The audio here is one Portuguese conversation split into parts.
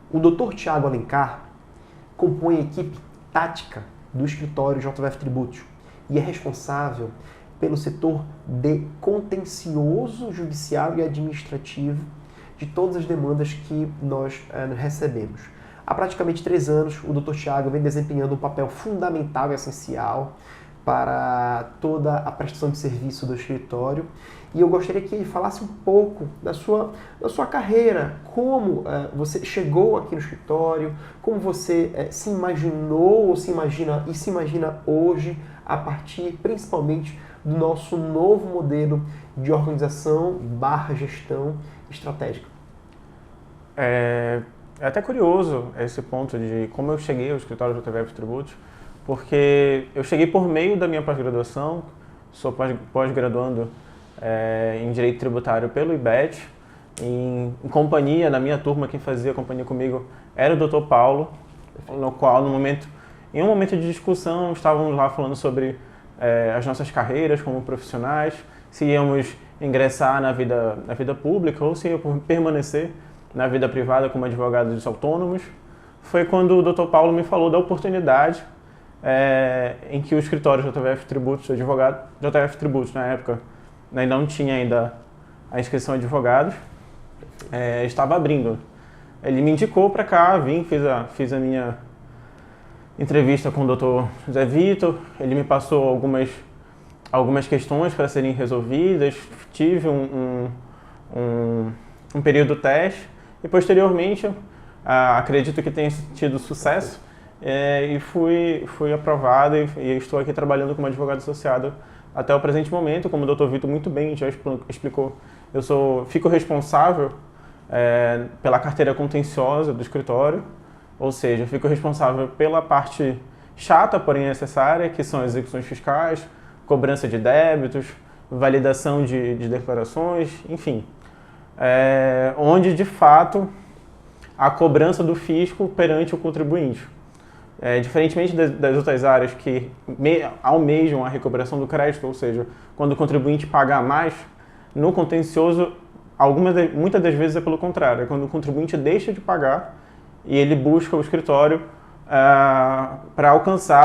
O Dr. Tiago Alencar compõe a equipe tática do escritório JVF Tributos e é responsável pelo setor de contencioso judiciário e administrativo de todas as demandas que nós recebemos. Há praticamente 3 anos, o Dr. Tiago vem desempenhando um papel fundamental e essencial para toda a prestação de serviço do escritório. E eu gostaria que ele falasse um pouco da sua carreira, como você chegou aqui no escritório, como você se imaginou ou se imagina hoje, a partir principalmente do nosso novo modelo de organização / gestão estratégica. É até curioso esse ponto de como eu cheguei ao escritório JVF Tributos, porque eu cheguei por meio da minha pós-graduação, sou pós-graduando em Direito Tributário pelo IBET, em companhia, na minha turma, quem fazia companhia comigo era o Dr. Paulo, no qual, em um momento de discussão, estávamos lá falando sobre as nossas carreiras como profissionais, se íamos ingressar na vida pública ou se ia permanecer na vida privada como advogados autônomos. Foi quando o Dr. Paulo me falou da oportunidade em que o escritório JVF Tributos, advogado, JVF Tributos na época, ainda não tinha ainda a inscrição de advogados, estava abrindo. Ele me indicou para cá, fiz a minha entrevista com o Dr. José Vitor, ele me passou algumas questões para serem resolvidas, tive um período teste e posteriormente acredito que tenha tido sucesso e fui aprovado e estou aqui trabalhando como advogado associado até o presente momento. Como o Dr. Vitor muito bem já explicou, fico responsável pela carteira contenciosa do escritório, ou seja, fico responsável pela parte chata, porém necessária, que são as execuções fiscais, cobrança de débitos, validação de declarações, enfim. Onde, de fato, a cobrança do fisco perante o contribuinte. Diferentemente das outras áreas que almejam a recuperação do crédito, ou seja, quando o contribuinte paga mais, no contencioso, muitas das vezes é pelo contrário, é quando o contribuinte deixa de pagar e ele busca o escritório para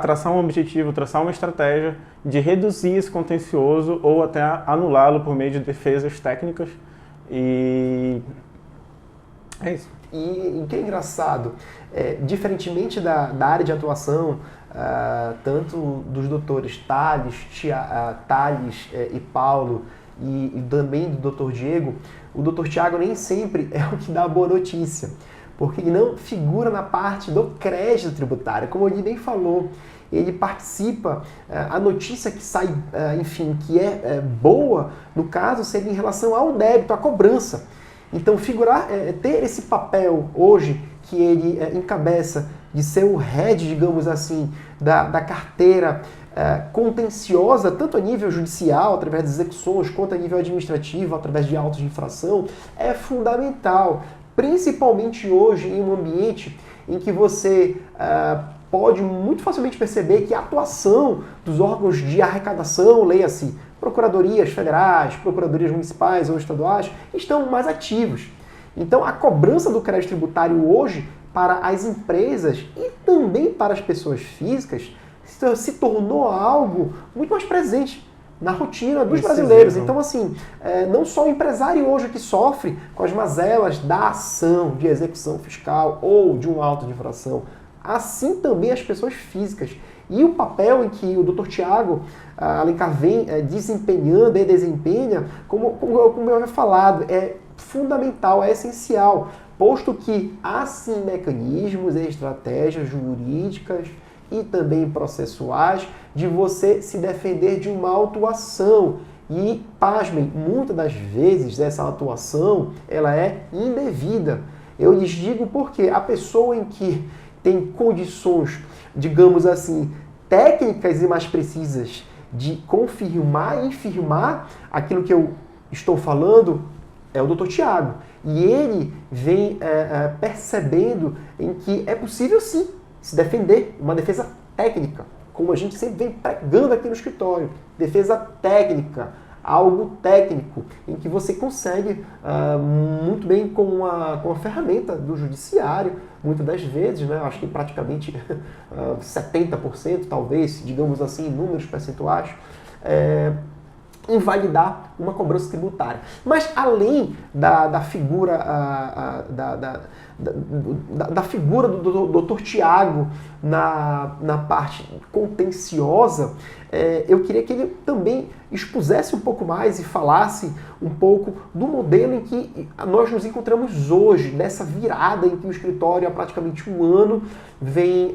traçar um objetivo, traçar uma estratégia de reduzir esse contencioso ou até anulá-lo por meio de defesas técnicas. E é isso. E o que é engraçado, diferentemente da área de atuação, tanto dos doutores Thales e Paulo e também do doutor Diego, o doutor Tiago nem sempre é o que dá a boa notícia, porque ele não figura na parte do crédito tributário, como ele bem falou. Ele participa, a notícia que sai, enfim, que é boa, no caso, seria em relação ao débito, à cobrança. Então, ter esse papel hoje, que ele encabeça, de ser o head, digamos assim, da carteira contenciosa, tanto a nível judicial, através das execuções, quanto a nível administrativo, através de autos de infração, é fundamental. Principalmente hoje, em um ambiente em que você pode muito facilmente perceber que a atuação dos órgãos de arrecadação, leia-se, procuradorias federais, procuradorias municipais ou estaduais, estão mais ativos. Então, a cobrança do crédito tributário hoje, para as empresas e também para as pessoas físicas, se tornou algo muito mais presente na rotina dos brasileiros. Então, assim, não só o empresário hoje que sofre com as mazelas da ação de execução fiscal ou de um auto de infração, assim também as pessoas físicas. E o papel em que o Dr. Tiago Alencar vem desempenhando e desempenha, como eu havia falado, é fundamental, é essencial, posto que há sim mecanismos e estratégias jurídicas e também processuais de você se defender de uma autuação. E, pasmem, muitas das vezes essa atuação ela é indevida. Eu lhes digo porque a pessoa em que tem condições, digamos assim, técnicas e mais precisas de confirmar e infirmar aquilo que eu estou falando é o Dr. Tiago. E ele vem percebendo em que é possível sim se defender, uma defesa técnica, como a gente sempre vem pregando aqui no escritório. Defesa técnica, algo técnico, em que você consegue muito bem com a ferramenta do judiciário, muitas das vezes, né, acho que praticamente 70%, talvez, digamos assim, em números percentuais, invalidar uma cobrança tributária. Mas além da figura da figura do Dr. Tiago na parte contenciosa, eu queria que ele também expusesse um pouco mais e falasse um pouco do modelo em que nós nos encontramos hoje, nessa virada em que o escritório há praticamente um ano vem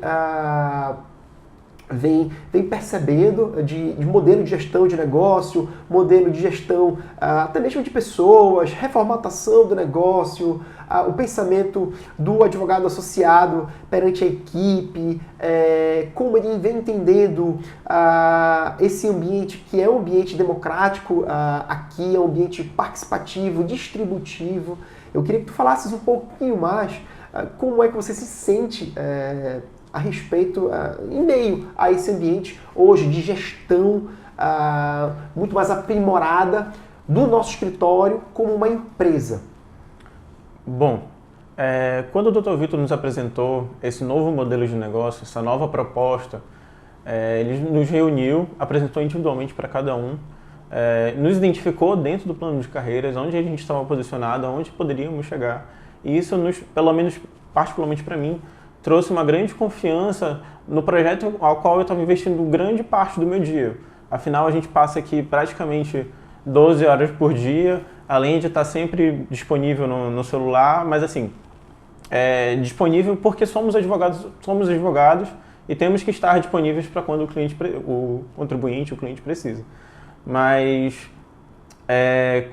percebendo de modelo de gestão de negócio, modelo de gestão até mesmo de pessoas, reformatação do negócio, o pensamento do advogado associado perante a equipe, como ele vem entendendo esse ambiente que é um ambiente democrático, aqui é um ambiente participativo, distributivo. Eu queria que tu falasses um pouquinho mais como é que você se sente a respeito, em meio a esse ambiente hoje de gestão muito mais aprimorada do nosso escritório como uma empresa. Bom, quando o Dr. Vitor nos apresentou esse novo modelo de negócio, essa nova proposta, ele nos reuniu, apresentou individualmente para cada um, nos identificou dentro do plano de carreiras, onde a gente estava posicionado, aonde poderíamos chegar. E isso, pelo menos particularmente para mim, trouxe uma grande confiança no projeto ao qual eu estava investindo grande parte do meu dia. Afinal, a gente passa aqui praticamente 12 horas por dia, além de estar sempre disponível no celular, mas assim, disponível porque somos advogados e temos que estar disponíveis para quando o contribuinte, o cliente precisa. Mas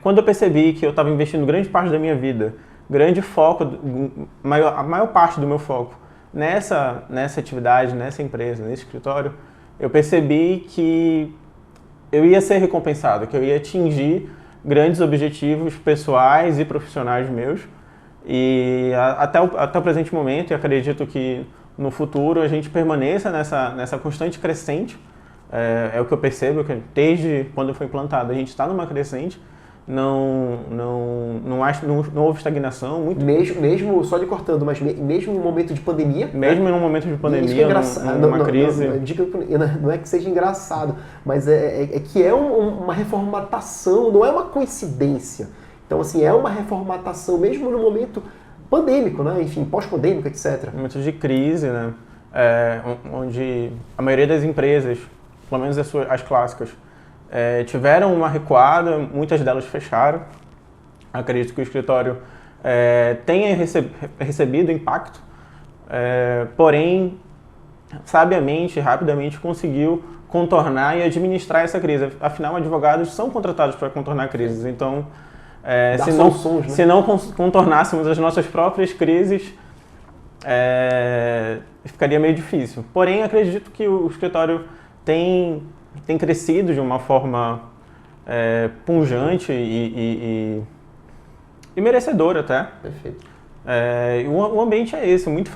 quando eu percebi que eu estava investindo grande parte da minha vida, grande foco, a maior parte do meu foco nessa atividade, nessa empresa, nesse escritório, eu percebi que eu ia ser recompensado, que eu ia atingir grandes objetivos pessoais e profissionais meus. E até o presente momento, e acredito que no futuro a gente permaneça nessa constante crescente. É o que eu percebo, que desde quando foi implantado a gente está numa crescente. Não houve estagnação. Mesmo, só lhe cortando, mas mesmo no momento de pandemia? Mesmo em um momento de pandemia, numa crise. Não é que seja engraçado, mas é que é uma reformatação, não é uma coincidência. Então, assim, é uma reformatação mesmo no momento pandêmico, né? Enfim, pós-pandêmico, etc. Momentos de crise, né? Onde a maioria das empresas, pelo menos as clássicas, tiveram uma recuada, muitas delas fecharam. Acredito que o escritório tenha recebido impacto, porém, sabiamente, rapidamente conseguiu contornar e administrar essa crise. Afinal, advogados são contratados para contornar crises. Então, se não contornássemos as nossas próprias crises, ficaria meio difícil. Porém, acredito que o escritório tem crescido de uma forma pungente e merecedora até. Perfeito. O ambiente é esse, muito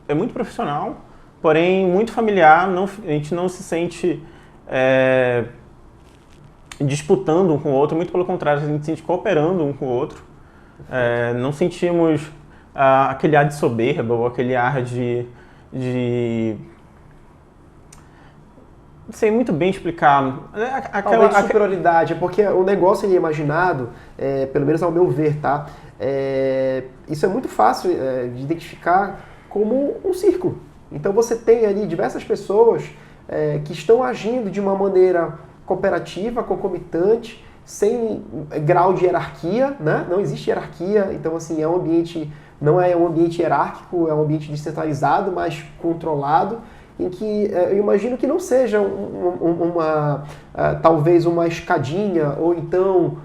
é muito profissional, porém muito familiar. A gente não se sente disputando um com o outro, muito pelo contrário, a gente se sente cooperando um com o outro. Não sentimos aquele ar de soberba ou aquele ar de não sei muito bem explicar. Talvez superioridade, porque o negócio ele é imaginado, pelo menos ao meu ver, tá? Isso é muito fácil de identificar como um círculo. Então você tem ali diversas pessoas que estão agindo de uma maneira cooperativa, concomitante, sem grau de hierarquia, né? Não existe hierarquia, então assim, é um ambiente, não é um ambiente hierárquico, é um ambiente descentralizado, mas controlado, em que eu imagino que não seja talvez uma escadinha, ou então,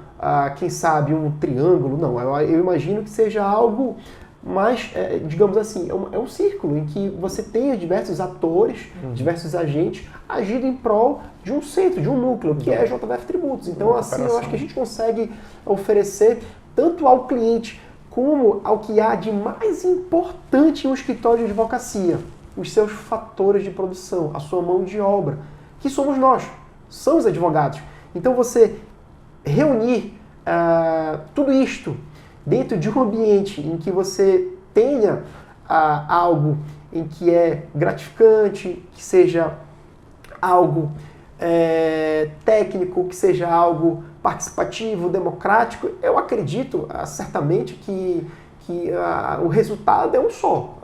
quem sabe, um triângulo, não. Eu imagino que seja algo mais, digamos assim, é um círculo em que você tem diversos atores, diversos agentes agindo em prol de um centro, de um núcleo, que é a JVF Tributos. Então, assim, eu acho que a gente consegue oferecer tanto ao cliente como ao que há de mais importante em um escritório de advocacia, os seus fatores de produção, a sua mão de obra, que somos nós, são os advogados. Então você reunir tudo isto dentro de um ambiente em que você tenha algo em que é gratificante, que seja algo técnico, que seja algo participativo, democrático, eu acredito certamente que o resultado é um só.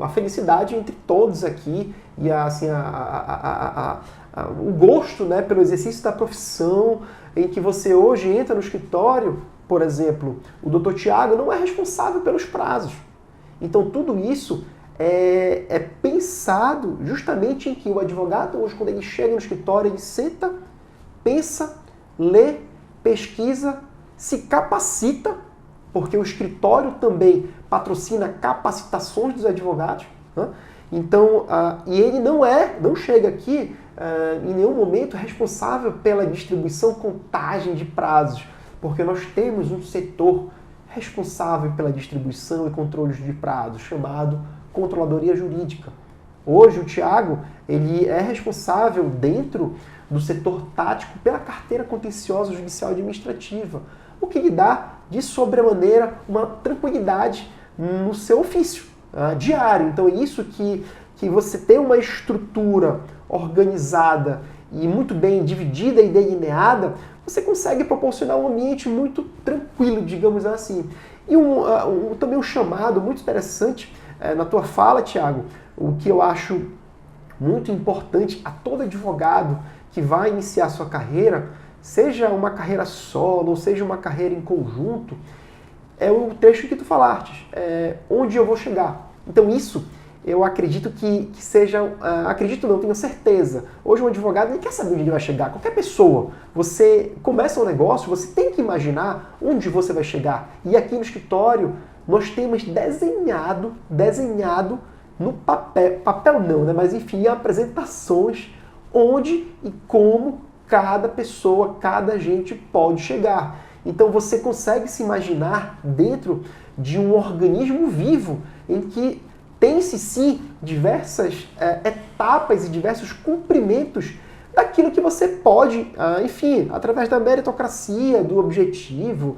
A felicidade entre todos aqui e assim, o gosto, né, pelo exercício da profissão, em que você hoje entra no escritório, por exemplo, o Dr. Tiago não é responsável pelos prazos. Então tudo isso é pensado justamente em que o advogado, hoje, quando ele chega no escritório, ele senta, pensa, lê, pesquisa, se capacita, porque o escritório também patrocina capacitações dos advogados, né? Então, e ele não chega aqui em nenhum momento responsável pela distribuição, contagem de prazos, porque nós temos um setor responsável pela distribuição e controle de prazos, chamado Controladoria Jurídica. Hoje o Tiago, ele é responsável dentro do setor tático pela carteira contenciosa judicial administrativa, o que lhe dá de sobremaneira uma tranquilidade no seu ofício diário. Então é isso que você tem uma estrutura organizada e muito bem dividida e delineada, você consegue proporcionar um ambiente muito tranquilo, digamos assim. E também um chamado muito interessante na tua fala, Tiago, o que eu acho muito importante a todo advogado que vai iniciar sua carreira, seja uma carreira solo ou seja uma carreira em conjunto, é o trecho que tu falaste, onde eu vou chegar. Então isso eu acredito que seja, acredito não, tenho certeza. Hoje um advogado nem quer saber onde ele vai chegar. Qualquer pessoa, você começa um negócio, você tem que imaginar onde você vai chegar. E aqui no escritório nós temos desenhado no papel não, né? Mas enfim, apresentações onde e como cada pessoa, cada agente pode chegar. Então você consegue se imaginar dentro de um organismo vivo em que tem-se sim diversas etapas e diversos cumprimentos daquilo que você pode, enfim, através da meritocracia, do objetivo,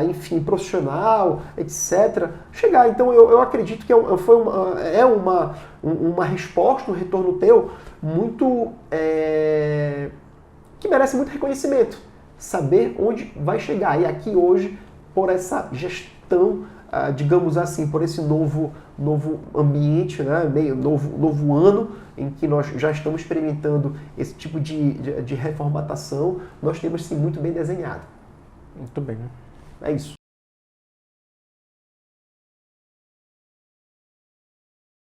enfim, profissional, etc., chegar. Então eu acredito que é uma resposta, um retorno teu muito que merece muito reconhecimento. Saber onde vai chegar. E aqui hoje, por essa gestão, digamos assim, por esse novo ambiente, né, meio novo ano, em que nós já estamos experimentando esse tipo de reformatação, nós temos sim muito bem desenhado. Muito bem. É isso.